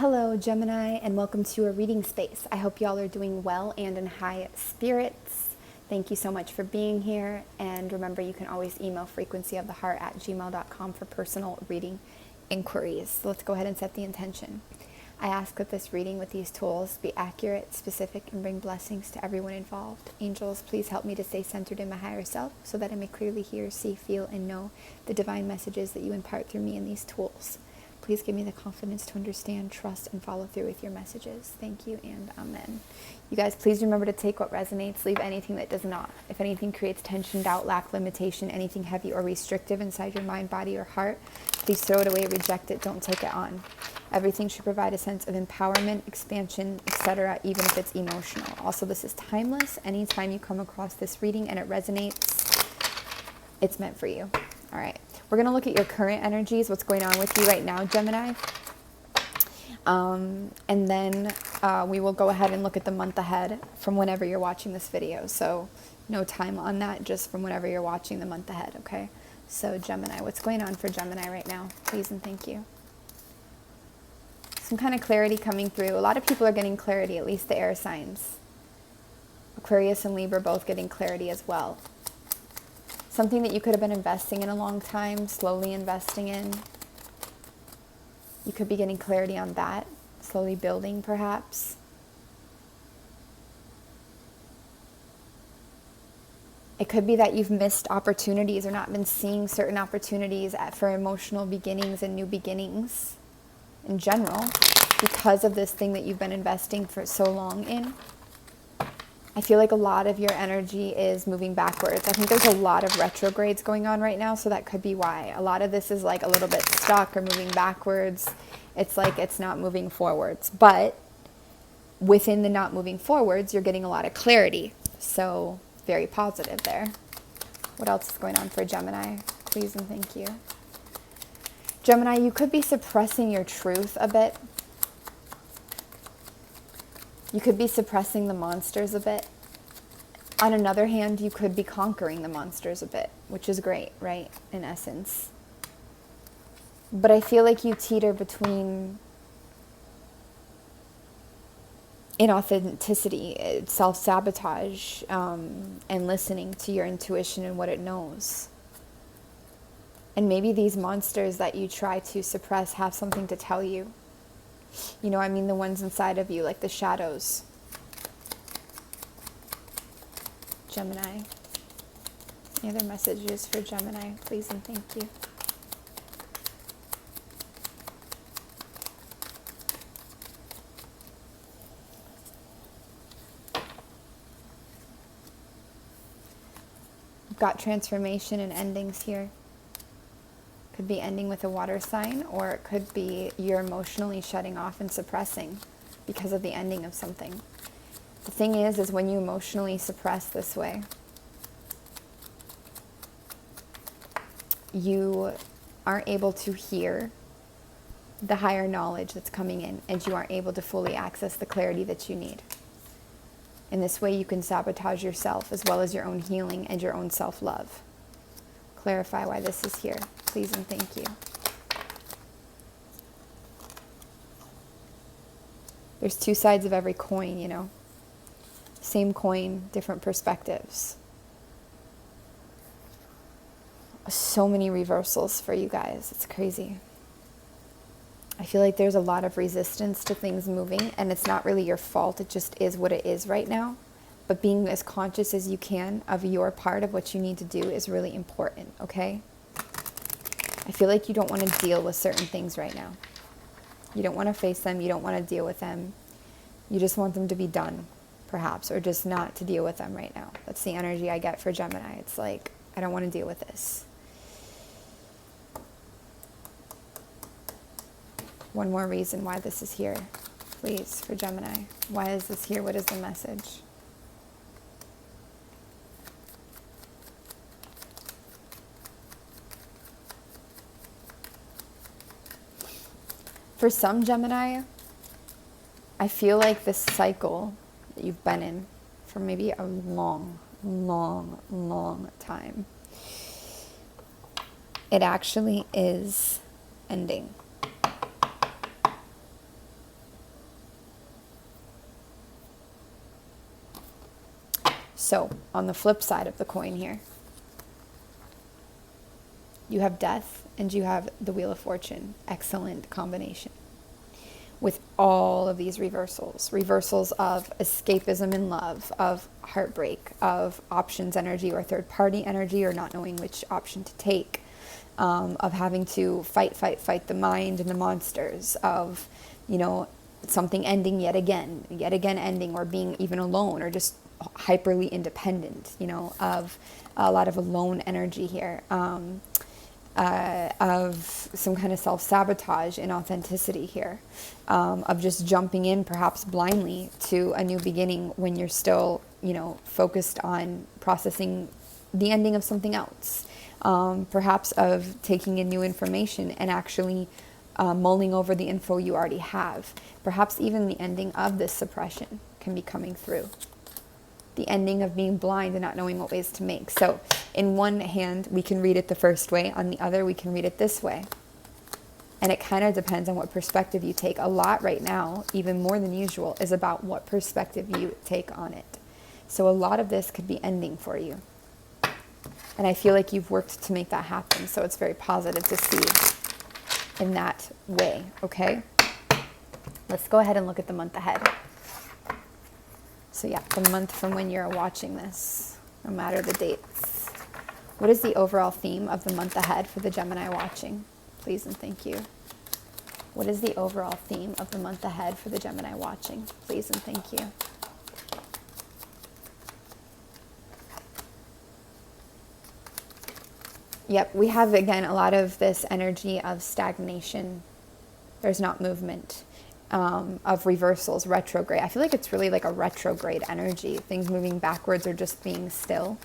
Hello, Gemini, and welcome to your reading space. I hope y'all are doing well and in high spirits. Thank you so much for being here. And remember, you can always email FrequencyOfTheHeart@gmail.com for personal reading inquiries. So let's go ahead and set the intention. I ask that this reading with these tools be accurate, specific, and bring blessings to everyone involved. Angels, please help me to stay centered in my higher self so that I may clearly hear, see, feel, and know the divine messages that you impart through me in these tools. Please give me the confidence to understand, trust, and follow through with your messages. Thank you, and amen. You guys, please remember to take what resonates, leave anything that does not. If anything creates tension, doubt, lack, limitation, anything heavy or restrictive inside your mind, body, or heart, please throw it away, reject it, don't take it on. Everything should provide a sense of empowerment, expansion, etc., even if it's emotional. Also, this is timeless. Anytime you come across this reading and it resonates, it's meant for you. All right. We're going to look at your current energies, what's going on with you right now, Gemini. And then we will go ahead and look at the month ahead from whenever you're watching this video. So no time on that, just from whenever you're watching the month ahead, okay? So Gemini, what's going on for Gemini right now? Please and thank you. Some kind of clarity coming through. A lot of people are getting clarity, at least the air signs. Aquarius and Libra both getting clarity as well. Something that you could have been investing in a long time, slowly investing in. You could be getting clarity on that, slowly building perhaps. It could be that you've missed opportunities or not been seeing certain opportunities for emotional beginnings and new beginnings in general because of this thing that you've been investing for so long in. I feel like a lot of your energy is moving backwards. I think there's a lot of retrogrades going on right now, so that could be why. A lot of this is like a little bit stuck or moving backwards. It's like it's not moving forwards. But within the not moving forwards, you're getting a lot of clarity. So very positive there. What else is going on for Gemini? Please and thank you. Gemini, you could be suppressing your truth a bit. You could be suppressing the monsters a bit. On another hand, you could be conquering the monsters a bit, which is great, right? In essence. But I feel like you teeter between inauthenticity, self-sabotage, and listening to your intuition and what it knows. And maybe these monsters that you try to suppress have something to tell you. You know, I mean the ones inside of you, like the shadows. Gemini. Any other messages for Gemini, please and thank you. We've got transformation and endings here. Could be ending with a water sign, or it could be you're emotionally shutting off and suppressing because of the ending of something. The thing is when you emotionally suppress this way, you aren't able to hear the higher knowledge that's coming in, and you aren't able to fully access the clarity that you need. In this way, you can sabotage yourself as well as your own healing and your own self-love. Clarify why this is here, please and thank you. There's two sides of every coin, you know. Same coin, different perspectives. So many reversals for you guys. It's crazy. I feel like there's a lot of resistance to things moving, and it's not really your fault. It just is what it is right now. But being as conscious as you can of your part of what you need to do is really important, okay? I feel like you don't want to deal with certain things right now. You don't want to face them. You don't want to deal with them. You just want them to be done, perhaps, or just not to deal with them right now. That's the energy I get for Gemini. It's like, I don't want to deal with this. One more reason why this is here, please, for Gemini. Why is this here? What is the message? For some Gemini, I feel like this cycle that you've been in for maybe a long time, it actually is ending. So on the flip side of the coin here, you have death and you have the Wheel of Fortune. Excellent combination. With all of these reversals of escapism in love, of heartbreak, of options energy or third party energy or not knowing which option to take, of having to fight the mind and the monsters, of, you know, something ending yet again ending, or being even alone or just hyperly independent, you know, of a lot of alone energy here, of some kind of self-sabotage, inauthenticity here, of just jumping in perhaps blindly to a new beginning when you're still, you know, focused on processing the ending of something else, perhaps of taking in new information and actually mulling over the info you already have. Perhaps even the ending of this suppression can be coming through. The ending of being blind and not knowing what ways to make. So in one hand, we can read it the first way. On the other, we can read it this way. And it kind of depends on what perspective you take. A lot right now, even more than usual, is about what perspective you take on it. So a lot of this could be ending for you. And I feel like you've worked to make that happen. So it's very positive to see in that way, okay? Let's go ahead and look at the month ahead. So yeah, the month from when you're watching this, no matter the dates. What is the overall theme of the month ahead for the Gemini watching? Please and thank you. What is the overall theme of the month ahead for the Gemini watching? Please and thank you. Yep, we have, again, a lot of this energy of stagnation. There's not movement. Of reversals, retrograde. I feel like it's really like a retrograde energy. Things moving backwards or just being still.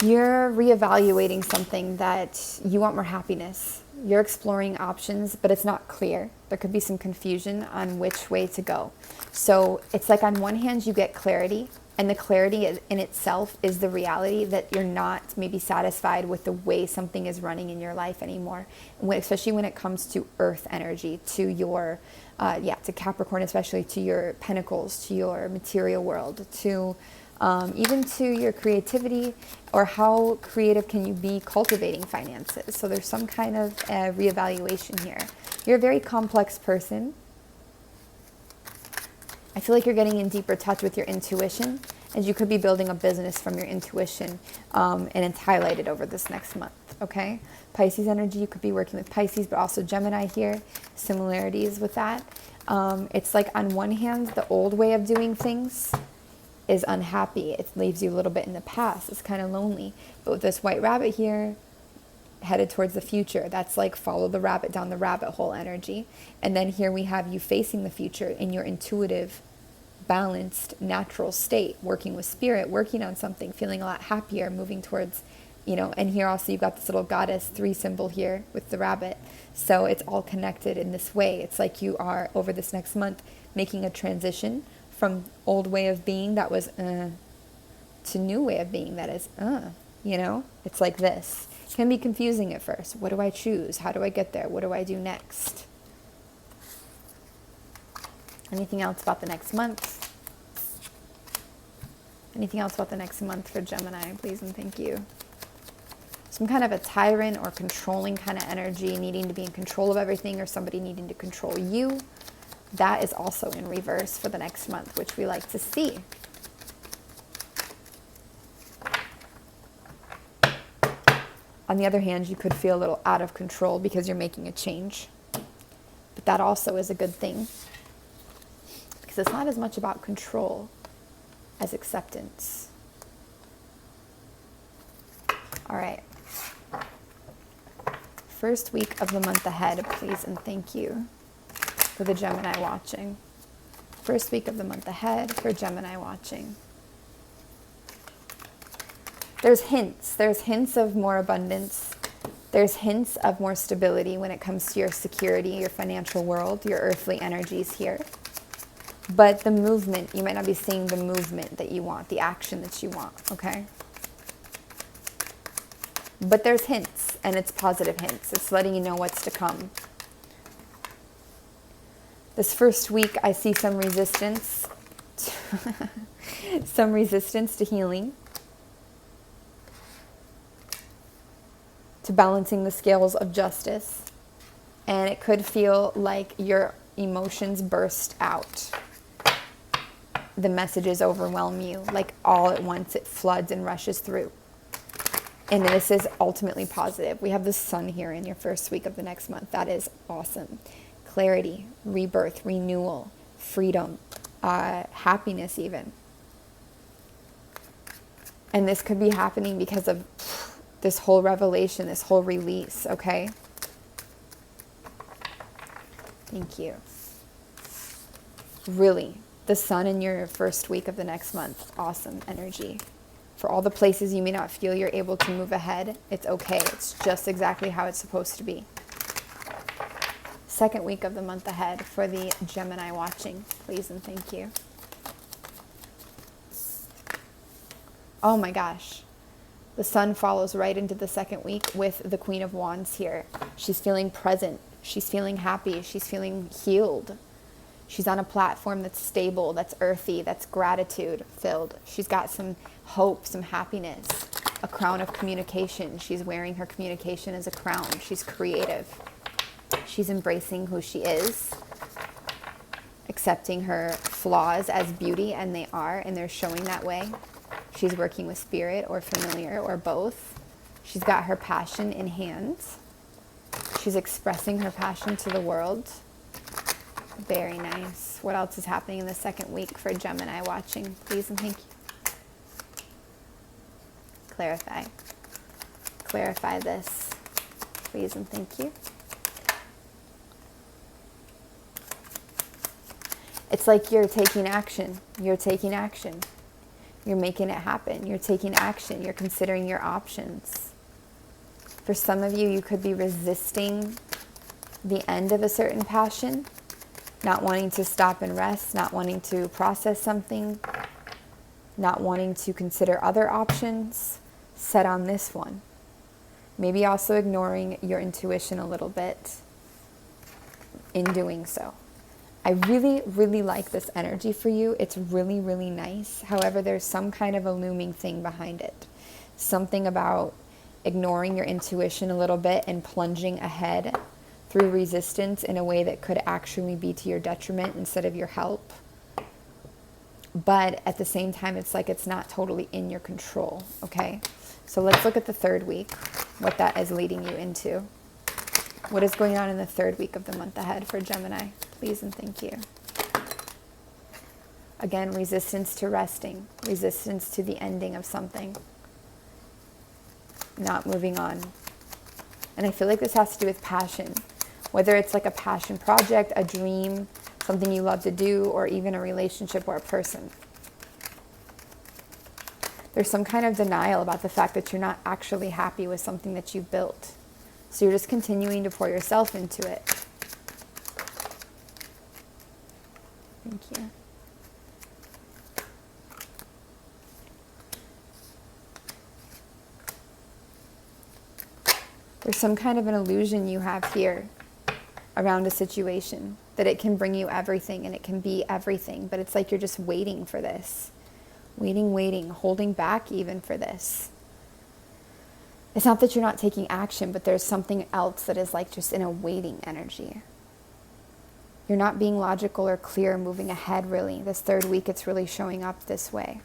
You're reevaluating something that you want more happiness. You're exploring options, but it's not clear. There could be some confusion on which way to go. So it's like on one hand, you get clarity, and the clarity in itself is the reality that you're not maybe satisfied with the way something is running in your life anymore. Especially when it comes to earth energy, to your, to Capricorn, especially to your pentacles, to your material world, to even to your creativity, or how creative can you be cultivating finances. So there's some kind of reevaluation here. You're a very complex person. I feel like you're getting in deeper touch with your intuition, as you could be building a business from your intuition, and it's highlighted over this next month, okay? Pisces energy, you could be working with Pisces, but also Gemini here, similarities with that. It's like on one hand, the old way of doing things is unhappy. It leaves you a little bit in the past. It's kind of lonely. But with this white rabbit here, headed towards the future, that's like follow the rabbit down the rabbit hole energy. And then here we have you facing the future in your intuitive, balanced, natural state, working with spirit, working on something, feeling a lot happier, moving towards, you know, and here also you've got this little goddess 3 symbol here with the rabbit. So it's all connected in this way. It's like you are, over this next month, making a transition from old way of being that was to new way of being that is you know, it's like this. It can be confusing at first. What do I choose? How do I get there? What do I do next? Anything else about the next month? Anything else about the next month for Gemini? Please and thank you. Some kind of a tyrant or controlling kind of energy, needing to be in control of everything, or somebody needing to control you. That is also in reverse for the next month, which we like to see. On the other hand, you could feel a little out of control because you're making a change. But that also is a good thing, because it's not as much about control as acceptance. All right. First week of the month ahead, please and thank you for the Gemini watching. First week of the month ahead for Gemini watching. There's hints of more abundance. There's hints of more stability when it comes to your security, your financial world, your earthly energies here. But the movement, you might not be seeing the movement that you want, the action that you want, okay? But there's hints, and it's positive hints. It's letting you know what's to come. This first week, I see some resistance some resistance to healing, to balancing the scales of justice. And it could feel like your emotions burst out. The messages overwhelm you, like all at once it floods and rushes through. And this is ultimately positive. We have the sun here in your first week of the next month. That is awesome. Clarity, rebirth, renewal, freedom, happiness even. And this could be happening because of this whole revelation, this whole release, okay? Thank you. Really, the sun in your first week of the next month, awesome energy. For all the places you may not feel you're able to move ahead, it's okay. It's just exactly how it's supposed to be. Second week of the month ahead for the Gemini watching, please and thank you. Oh my gosh. The sun follows right into the second week with the Queen of Wands here. She's feeling present. She's feeling happy. She's feeling healed. She's on a platform that's stable, that's earthy, that's gratitude filled. She's got some hope, some happiness, a crown of communication. She's wearing her communication as a crown. She's creative. She's embracing who she is, accepting her flaws as beauty, and they are, and they're showing that way. She's working with spirit or familiar or both. She's got her passion in hand. She's expressing her passion to the world. Very nice. What else is happening in the second week for Gemini watching? Please and thank you. Clarify. Clarify this. Please and thank you. It's like you're taking action. You're taking action. You're making it happen. You're taking action. You're considering your options. For some of you, you could be resisting the end of a certain passion, not wanting to stop and rest, not wanting to process something, not wanting to consider other options, set on this one. Maybe also ignoring your intuition a little bit in doing so. I really, really like this energy for you. It's really, really nice. However, there's some kind of a looming thing behind it. Something about ignoring your intuition a little bit and plunging ahead through resistance in a way that could actually be to your detriment instead of your help. But at the same time, it's like it's not totally in your control, okay? So let's look at the third week, what that is leading you into. What is going on in the third week of the month ahead for Gemini? Please and thank you. Again, resistance to resting, resistance to the ending of something, not moving on. And I feel like this has to do with passion, whether it's like a passion project, a dream, something you love to do, or even a relationship or a person. There's some kind of denial about the fact that you're not actually happy with something that you've built. So you're just continuing to pour yourself into it. Thank you. There's some kind of an illusion you have here around a situation, that it can bring you everything and it can be everything, but it's like you're just waiting for this. Waiting, holding back even for this. It's not that you're not taking action, but there's something else that is like just in a waiting energy. You're not being logical or clear, moving ahead really. This third week, it's really showing up this way.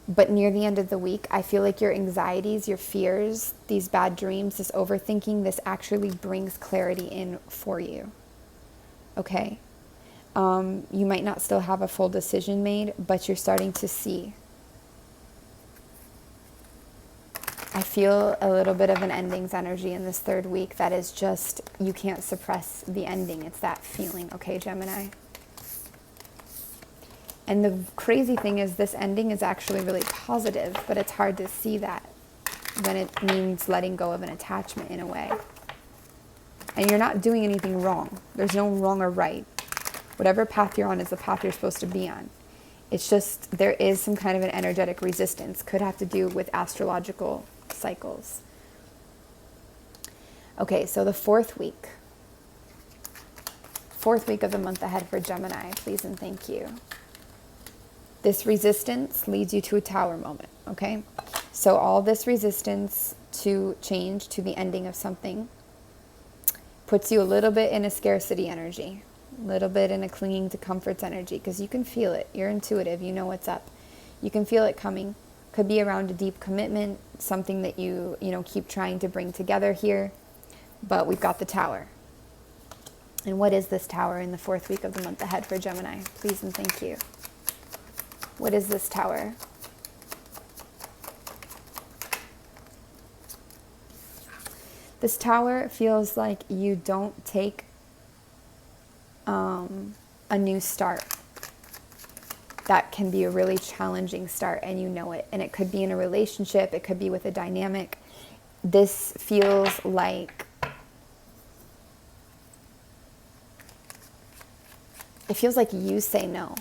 But near the end of the week, I feel like your anxieties, your fears, these bad dreams, this overthinking, this actually brings clarity in for you. Okay? You might not still have a full decision made, but you're starting to see. I feel a little bit of an endings energy in this third week that is just, you can't suppress the ending. It's that feeling, okay, Gemini? And the crazy thing is this ending is actually really positive, but it's hard to see that when it means letting go of an attachment in a way. And you're not doing anything wrong. There's no wrong or right. Whatever path you're on is the path you're supposed to be on. It's just, there is some kind of an energetic resistance. Could have to do with astrological cycles. Okay, so the fourth week. Fourth week of the month ahead for Gemini, please and thank you. This resistance leads you to a tower moment, okay? So all this resistance to change, to the ending of something, puts you a little bit in a scarcity energy, a little bit in a clinging to comforts energy, because you can feel it. You're intuitive. You know what's up. You can feel it coming. Could be around a deep commitment, something that you keep trying to bring together here. But we've got the tower. And what is this tower in the fourth week of the month ahead for Gemini? Please and thank you. What is this tower? This tower feels like you don't take a new start. That can be a really challenging start, and you know it. And it could be in a relationship. It could be with a dynamic. This feels like you say no,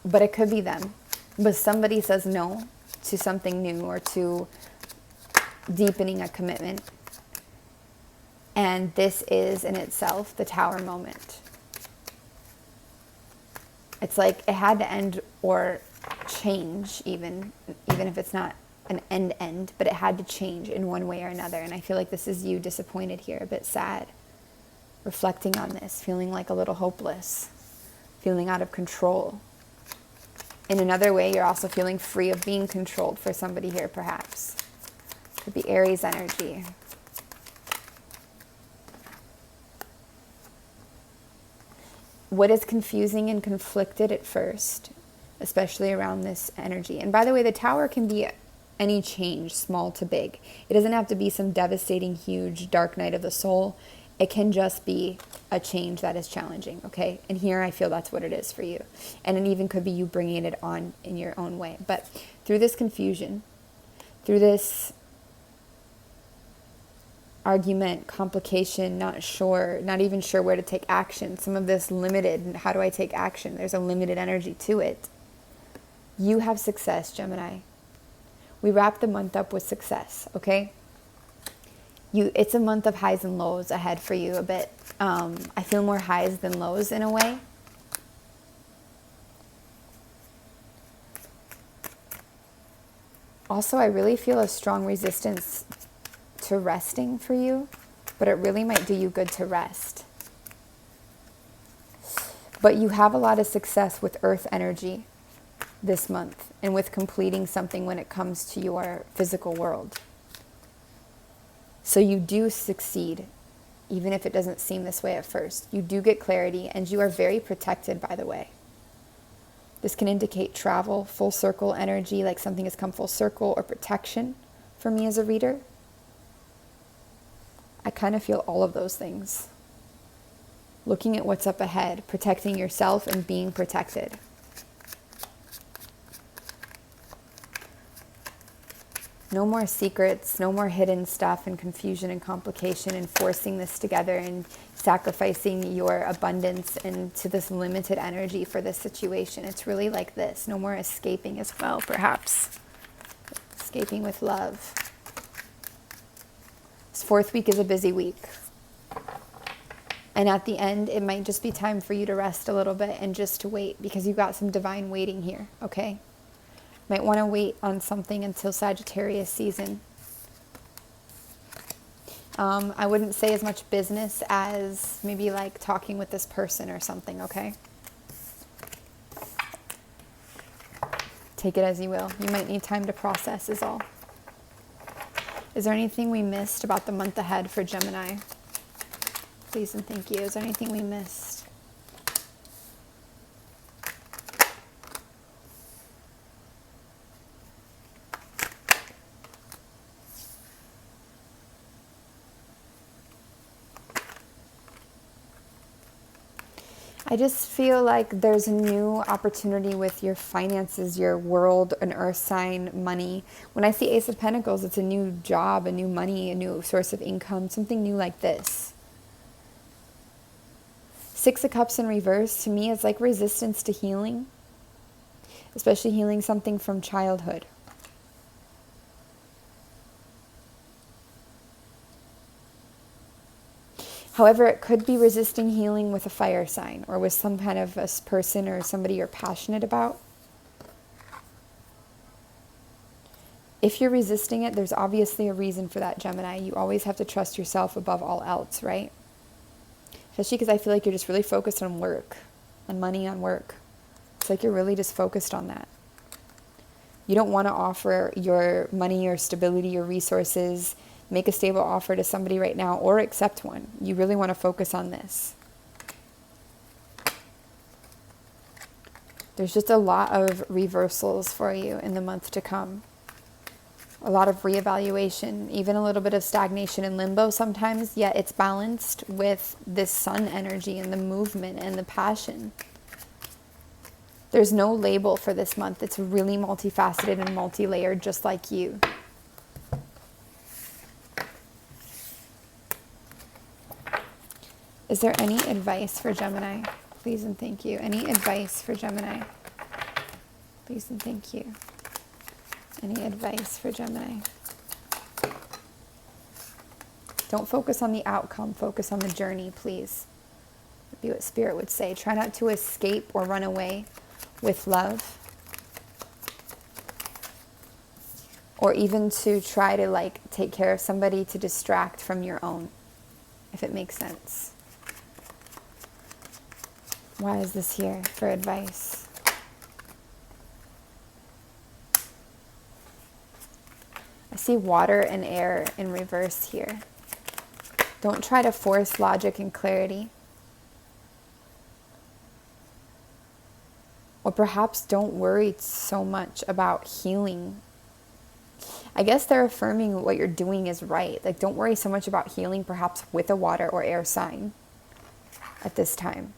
but it could be them. But somebody says no to something new or to deepening a commitment. And this is in itself the tower moment. It's like it had to end or change, even if it's not an end, but it had to change in one way or another. And I feel like this is you disappointed here, a bit sad, reflecting on this, feeling like a little hopeless, feeling out of control. In another way, you're also feeling free of being controlled for somebody here, perhaps. Could be Aries energy. What is confusing and conflicted at first, especially around this energy. And by the way, the tower can be any change, small to big. It doesn't have to be some devastating, huge, dark night of the soul. It can just be a change that is challenging, okay? And here I feel that's what it is for you. And it even could be you bringing it on in your own way. But through this confusion, through this argument, complication, not even sure where to take action, some of this limited, how do I take action? There's a limited energy to it. You have success, Gemini. We wrap the month up with success, okay? It's a month of highs and lows ahead for you a bit. I feel more highs than lows in a way. Also, I really feel a strong resistance to resting for you, but it really might do you good to rest. But you have a lot of success with earth energy this month and with completing something when it comes to your physical world. So you do succeed, even if it doesn't seem this way at first. You do get clarity, and you are very protected, by the way. This can indicate travel, full circle energy, like something has come full circle, or protection for me as a reader. I kind of feel all of those things. Looking at what's up ahead, protecting yourself and being protected. No more secrets, no more hidden stuff and confusion and complication and forcing this together and sacrificing your abundance into this limited energy for this situation. It's really like this. No more escaping as well, perhaps. Escaping with love. This fourth week is a busy week. And at the end, it might just be time for you to rest a little bit and just to wait, because you've got some divine waiting here, okay? Might want to wait on something until Sagittarius season. I wouldn't say as much business as maybe like talking with this person or something, okay? Take it as you will. You might need time to process is all. Is there anything we missed about the month ahead for Gemini? Please and thank you. Is there anything we missed? I just feel like there's a new opportunity with your finances, your world, an earth sign, money. When I see Ace of Pentacles, it's a new job, a new money, a new source of income, something new like this. Six of Cups in reverse, to me, is like resistance to healing, especially healing something from childhood. However, it could be resisting healing with a fire sign or with some kind of a person or somebody you're passionate about. If you're resisting it, there's obviously a reason for that, Gemini. You always have to trust yourself above all else, right? Especially because I feel like you're just really focused on work, on money, on work. It's like you're really just focused on that. You don't want to offer your money or stability or resources, make a stable offer to somebody right now, or accept one. You really want to focus on this. There's just a lot of reversals for you in the month to come. A lot of reevaluation, even a little bit of stagnation and limbo sometimes, yet it's balanced with this sun energy and the movement and the passion. There's no label for this month. It's really multifaceted and multi-layered, just like you. Is there any advice for Gemini? Please and thank you. Any advice for Gemini? Please and thank you. Any advice for Gemini? Don't focus on the outcome. Focus on the journey, please. That'd be what Spirit would say. Try not to escape or run away with love. Or even to try to take care of somebody to distract from your own, if it makes sense. Why is this here for advice? I see water and air in reverse here. Don't try to force logic and clarity. Or perhaps don't worry so much about healing. I guess they're affirming what you're doing is right. Like, don't worry so much about healing, perhaps with a water or air sign at this time.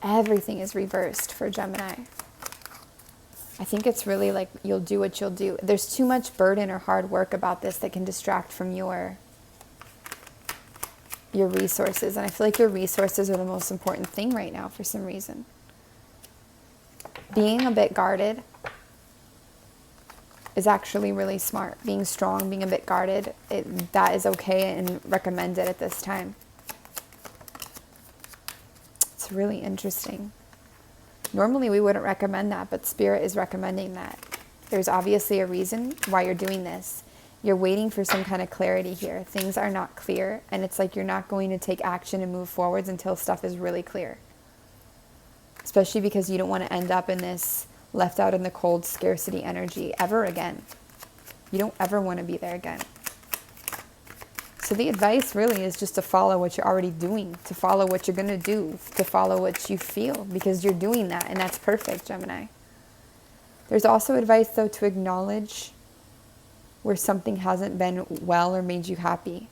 Everything is reversed for Gemini. I think it's really like you'll do what you'll do. There's too much burden or hard work about this that can distract from your resources. And I feel like your resources are the most important thing right now for some reason. Being a bit guarded is actually really smart. Being strong, being a bit guarded, that is okay and recommended at this time. It's really interesting. Normally we wouldn't recommend that, but Spirit is recommending that. There's obviously a reason why you're doing this. You're waiting for some kind of clarity here. Things are not clear, and it's like you're not going to take action and move forwards until stuff is really clear. Especially because you don't want to end up in this left out in the cold scarcity energy ever again. You don't ever want to be there again. So the advice really is just to follow what you're already doing, to follow what you're going to do, to follow what you feel, because you're doing that, and that's perfect, Gemini. There's also advice, though, to acknowledge where something hasn't been well or made you happy.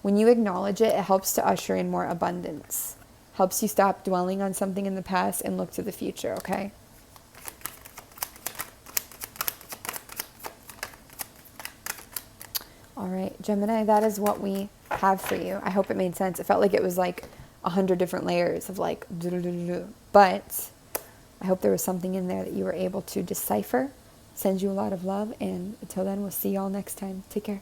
When you acknowledge it, it helps to usher in more abundance. Helps you stop dwelling on something in the past and look to the future, okay? All right, Gemini, that is what we have for you. I hope it made sense. It felt like it was like 100 different layers of like, but I hope there was something in there that you were able to decipher. Send you a lot of love, and until then, we'll see y'all next time. Take care.